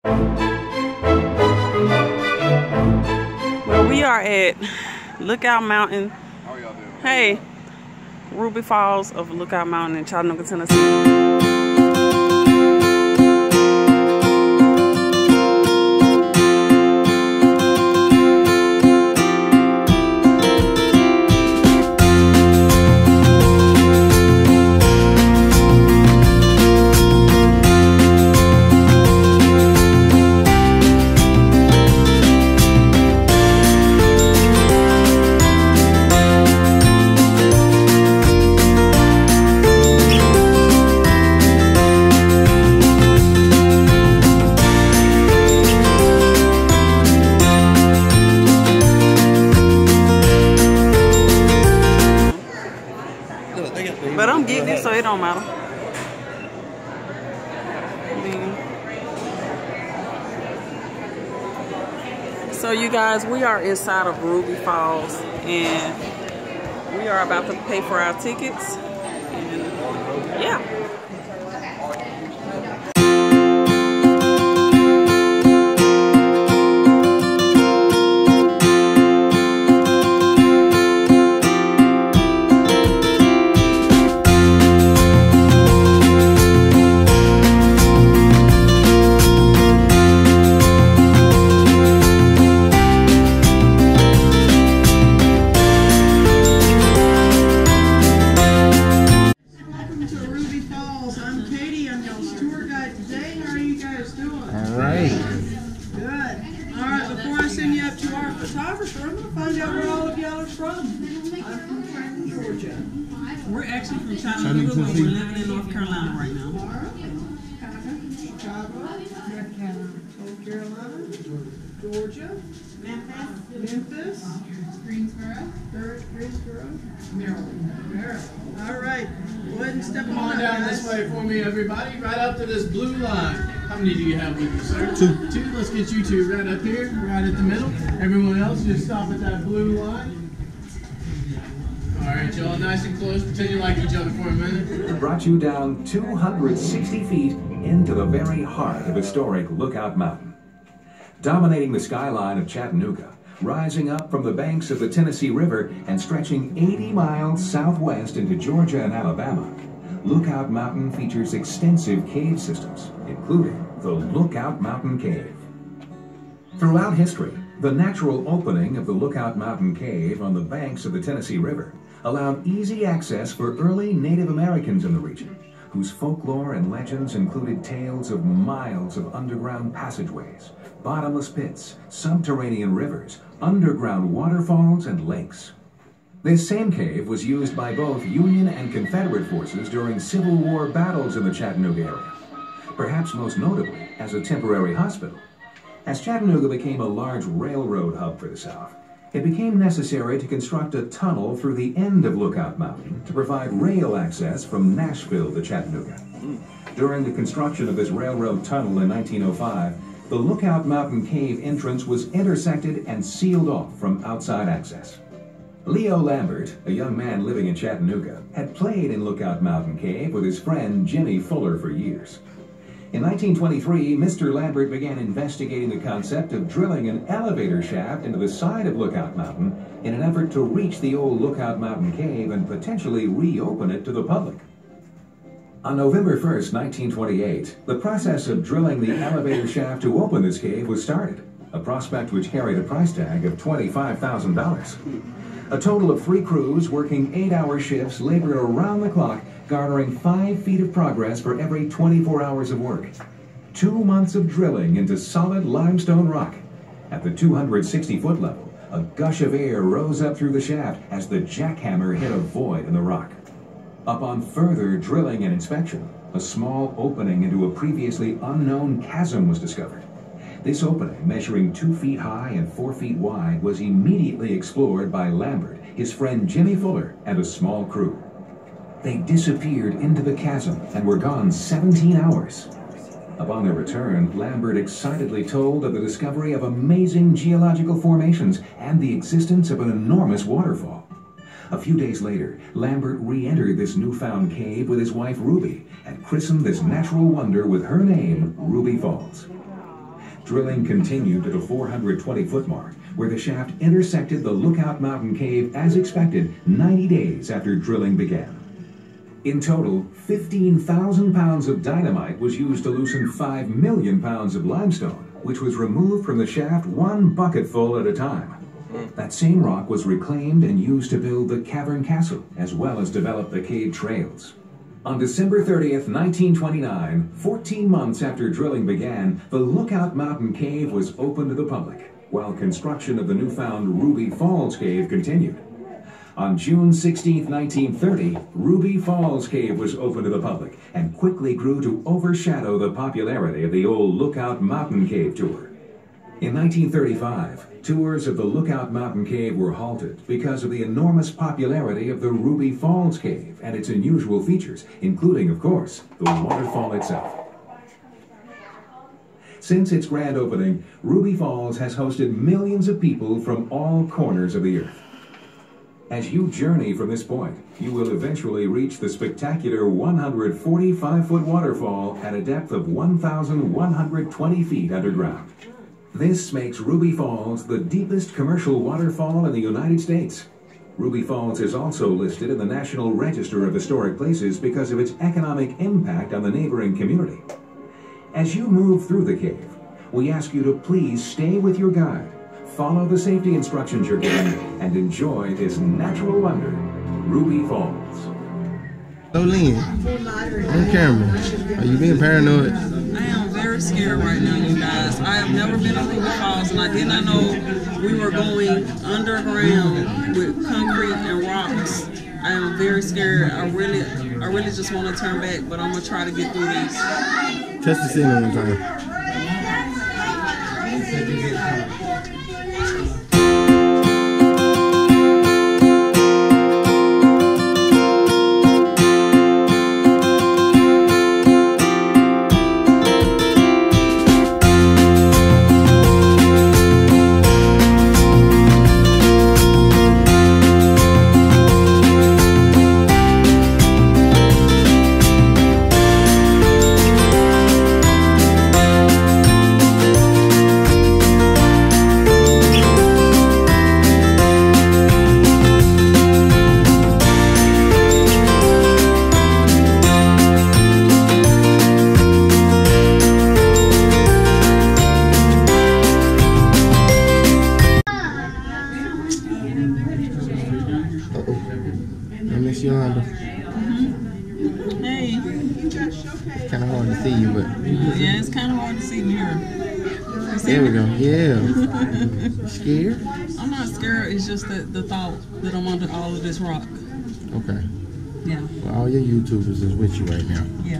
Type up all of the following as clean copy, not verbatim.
Well, we are at Lookout Mountain. How y'all doing? Hey, Ruby Falls of Lookout Mountain in Chattanooga, Tennessee. But I'm getting it, so it don't matter. So you guys, we are inside of Ruby Falls, and we are about to pay for our tickets. And yeah. We're actually from Chattanooga, but we're living in North Carolina right now. Chicago, North Carolina, Georgia, Memphis, Greensboro, Maryland. All right, go ahead and step on down this way for me, everybody. Right up to this blue line. How many do you have with you, sir? Two. Let's get you two right up here, right at the middle. Everyone else, just stop at that blue line. All right, y'all, nice and close. Pretend you like each other for a minute. Brought you down 260 feet into the very heart of historic Lookout Mountain. Dominating the skyline of Chattanooga, rising up from the banks of the Tennessee River and stretching 80 miles southwest into Georgia and Alabama, Lookout Mountain features extensive cave systems, including the Lookout Mountain Cave. Throughout history, the natural opening of the Lookout Mountain Cave on the banks of the Tennessee River allowed easy access for early Native Americans in the region, whose folklore and legends included tales of miles of underground passageways, bottomless pits, subterranean rivers, underground waterfalls, and lakes. This same cave was used by both Union and Confederate forces during Civil War battles in the Chattanooga area, perhaps most notably as a temporary hospital. As Chattanooga became a large railroad hub for the South, it became necessary to construct a tunnel through the end of Lookout Mountain to provide rail access from Nashville to Chattanooga. During the construction of this railroad tunnel in 1905, the Lookout Mountain Cave entrance was intersected and sealed off from outside access. Leo Lambert, a young man living in Chattanooga, had played in Lookout Mountain Cave with his friend Jimmy Fuller for years. In 1923, Mr. Lambert began investigating the concept of drilling an elevator shaft into the side of Lookout Mountain in an effort to reach the old Lookout Mountain Cave and potentially reopen it to the public. On November 1st, 1928, the process of drilling the elevator shaft to open this cave was started, a prospect which carried a price tag of $25,000. A total of 3 crews working 8-hour shifts labored around the clock, garnering 5 feet of progress for every 24 hours of work. 2 months of drilling into solid limestone rock. At the 260-foot level, a gush of air rose up through the shaft as the jackhammer hit a void in the rock. Upon further drilling and inspection, a small opening into a previously unknown chasm was discovered. This opening, measuring 2 feet high and 4 feet wide, was immediately explored by Lambert, his friend Jimmy Fuller, and a small crew. They disappeared into the chasm and were gone 17 hours. Upon their return, Lambert excitedly told of the discovery of amazing geological formations and the existence of an enormous waterfall. A few days later, Lambert re-entered this newfound cave with his wife Ruby and christened this natural wonder with her name, Ruby Falls. drilling continued to the 420-foot mark, where the shaft intersected the Lookout Mountain cave as expected 90 days after drilling began. In total, 15,000 pounds of dynamite was used to loosen 5 million pounds of limestone, which was removed from the shaft one bucketful at a time. That same rock was reclaimed and used to build the cavern castle, as well as develop the cave trails. On December 30th, 1929, 14 months after drilling began, the Lookout Mountain Cave was open to the public, while construction of the newfound Ruby Falls Cave continued. On June 16, 1930, Ruby Falls Cave was open to the public and quickly grew to overshadow the popularity of the old Lookout Mountain Cave tour. In 1935, tours of the Lookout Mountain Cave were halted because of the enormous popularity of the Ruby Falls Cave and its unusual features, including, of course, the waterfall itself. Since its grand opening, Ruby Falls has hosted millions of people from all corners of the earth. As you journey from this point, you will eventually reach the spectacular 145-foot waterfall at a depth of 1,120 feet underground. This makes Ruby Falls the deepest commercial waterfall in the United States. Ruby Falls is also listed in the National Register of Historic Places because of its economic impact on the neighboring community. As you move through the cave, we ask you to please stay with your guide, follow the safety instructions you're given, and enjoy this natural wonder, Ruby Falls. So Lynn, on camera, are you being paranoid? I am very scared right now, you guys. I have never been to Ruby Falls, and I did not know we were going underground with concrete and rocks. I am very scared. I really just want to turn back, but I'm gonna try to get through this. Test the ceiling one time. Yolanda. Hey. It's kind of hard to see you, but... Yeah, it's kind of hard to see me here. There we go. Yeah. You scared? I'm not scared. It's just the thought that I'm under all of this rock. Okay. Yeah. Well, all your YouTubers is with you right now. Yeah.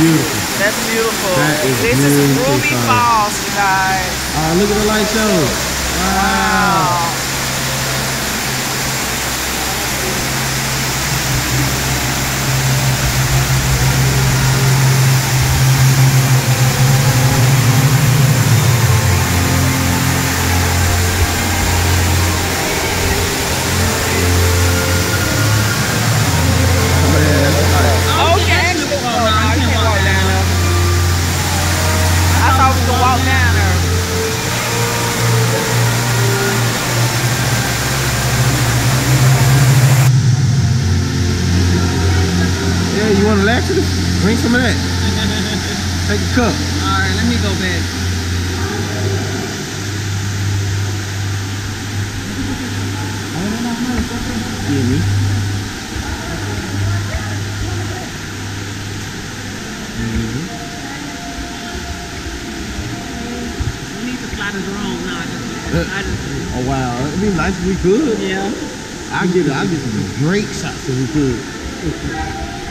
Beautiful. That's beautiful. This is Ruby Falls, you guys. Look at the light show. Wow. Walk down there. Actually, drink some of that. Take a cup. All right, let me go back. Yeah, me. We need to fly the drone. No, I just Oh wow, it'd be nice if we could. yeah. I'll get some great shots if we could.